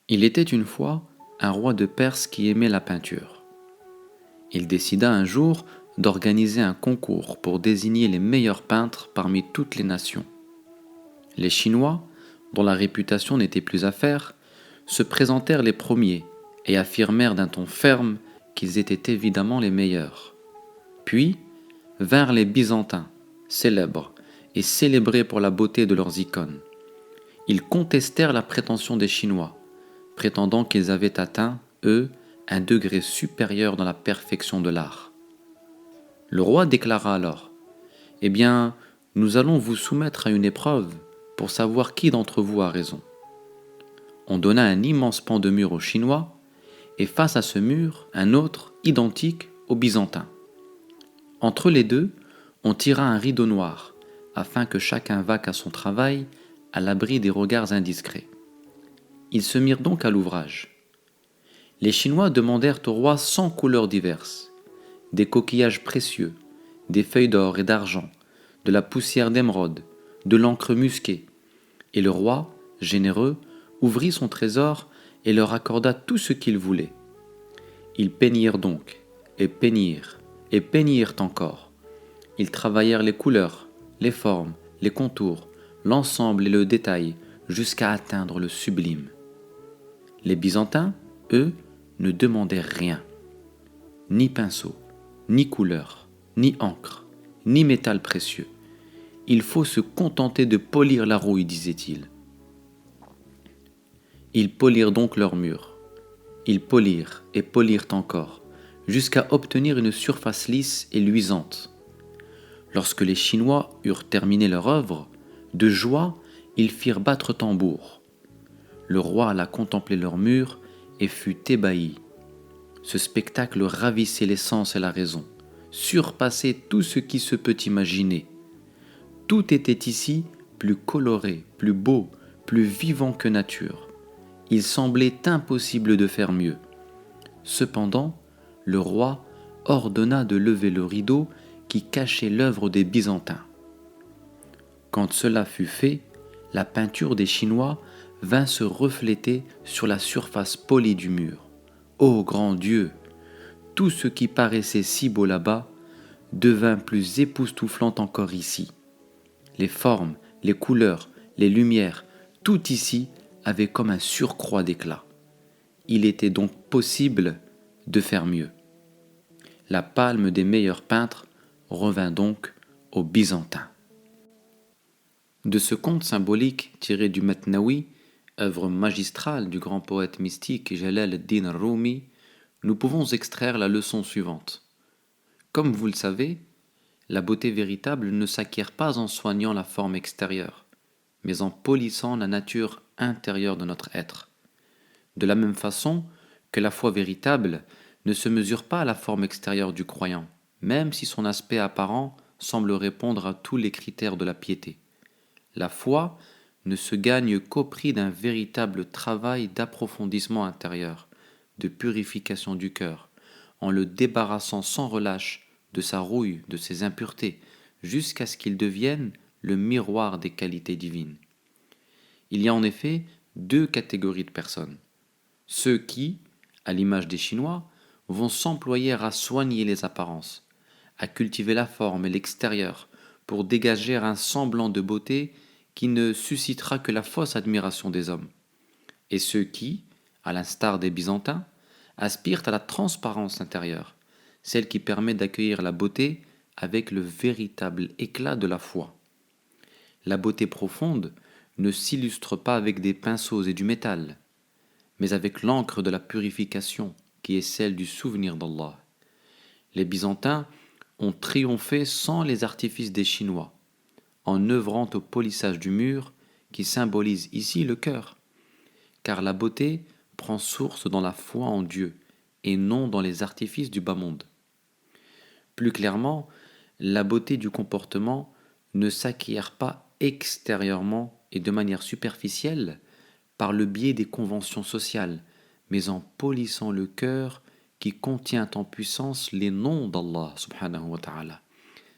Il était une fois un roi de Perse qui aimait la peinture. Il décida un jour d'organiser un concours pour désigner les meilleurs peintres parmi toutes les nations. Les Chinois, dont la réputation n'était plus à faire, se présentèrent les premiers et affirmèrent d'un ton ferme qu'ils étaient évidemment les meilleurs. Puis vinrent les Byzantins, célèbres et célébrés pour la beauté de leurs icônes. Ils contestèrent la prétention des Chinois, prétendant qu'ils avaient atteint, eux, un degré supérieur dans la perfection de l'art. Le roi déclara alors : « Eh bien, nous allons vous soumettre à une épreuve pour savoir qui d'entre vous a raison. » On donna un immense pan de mur aux Chinois, et face à ce mur, un autre, identique, aux Byzantins. Entre les deux, on tira un rideau noir, afin que chacun vaque à son travail, à l'abri des regards indiscrets. Ils se mirent donc à l'ouvrage. Les Chinois demandèrent au roi 100 couleurs diverses, des coquillages précieux, des feuilles d'or et d'argent, de la poussière d'émeraude, de l'encre musquée, et le roi, généreux, ouvrit son trésor et leur accorda tout ce qu'ils voulaient. Ils peignirent donc, et peignirent encore. Ils travaillèrent les couleurs, les formes, les contours, l'ensemble et le détail, jusqu'à atteindre le sublime. Les Byzantins, eux, ne demandèrent rien. Ni pinceau, ni couleur, ni encre, ni métal précieux. Il faut se contenter de polir la rouille, disait-il. Ils polirent donc leurs murs. Ils polirent et polirent encore, jusqu'à obtenir une surface lisse et luisante. Lorsque les Chinois eurent terminé leur œuvre, de joie, ils firent battre tambour. Le roi alla contempler leurs murs et fut ébahi. Ce spectacle ravissait les sens et la raison, surpassait tout ce qui se peut imaginer. Tout était ici plus coloré, plus beau, plus vivant que nature. Il semblait impossible de faire mieux. Cependant, le roi ordonna de lever le rideau qui cachait l'œuvre des Byzantins. Quand cela fut fait, la peinture des Chinois vint se refléter sur la surface polie du mur. Ô grand Dieu! Tout ce qui paraissait si beau là-bas devint plus époustouflant encore ici. Les formes, les couleurs, les lumières, tout ici avait comme un surcroît d'éclat. Il était donc possible de faire mieux. La palme des meilleurs peintres revint donc aux Byzantins. De ce conte symbolique tiré du Matnawi, œuvre magistrale du grand poète mystique Jalal ad-Din al-Rumi, nous pouvons extraire la leçon suivante. Comme vous le savez, la beauté véritable ne s'acquiert pas en soignant la forme extérieure, mais en polissant la nature intérieure de notre être. De la même façon que la foi véritable ne se mesure pas à la forme extérieure du croyant, même si son aspect apparent semble répondre à tous les critères de la piété. La foi ne se gagne qu'au prix d'un véritable travail d'approfondissement intérieur, de purification du cœur, en le débarrassant sans relâche de sa rouille, de ses impuretés, jusqu'à ce qu'il devienne le miroir des qualités divines. Il y a en effet deux catégories de personnes. Ceux qui, à l'image des Chinois, vont s'employer à soigner les apparences, à cultiver la forme et l'extérieur pour dégager un semblant de beauté qui ne suscitera que la fausse admiration des hommes. Et ceux qui, à l'instar des Byzantins, aspirent à la transparence intérieure, celle qui permet d'accueillir la beauté avec le véritable éclat de la foi. La beauté profonde ne s'illustre pas avec des pinceaux et du métal, mais avec l'encre de la purification qui est celle du souvenir d'Allah. Les Byzantins ont triomphé sans les artifices des Chinois, en œuvrant au polissage du mur qui symbolise ici le cœur, car la beauté prend source dans la foi en Dieu et non dans les artifices du bas monde. Plus clairement, la beauté du comportement ne s'acquiert pas extérieurement et de manière superficielle par le biais des conventions sociales, mais en polissant le cœur qui contient en puissance les noms d'Allah subhanahu wa ta'ala.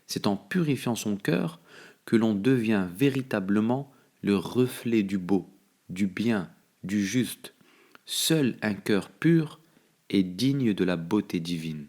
C'est en purifiant son cœur que l'on devient véritablement le reflet du beau, du bien, du juste, Seul un cœur pur est digne de la beauté divine.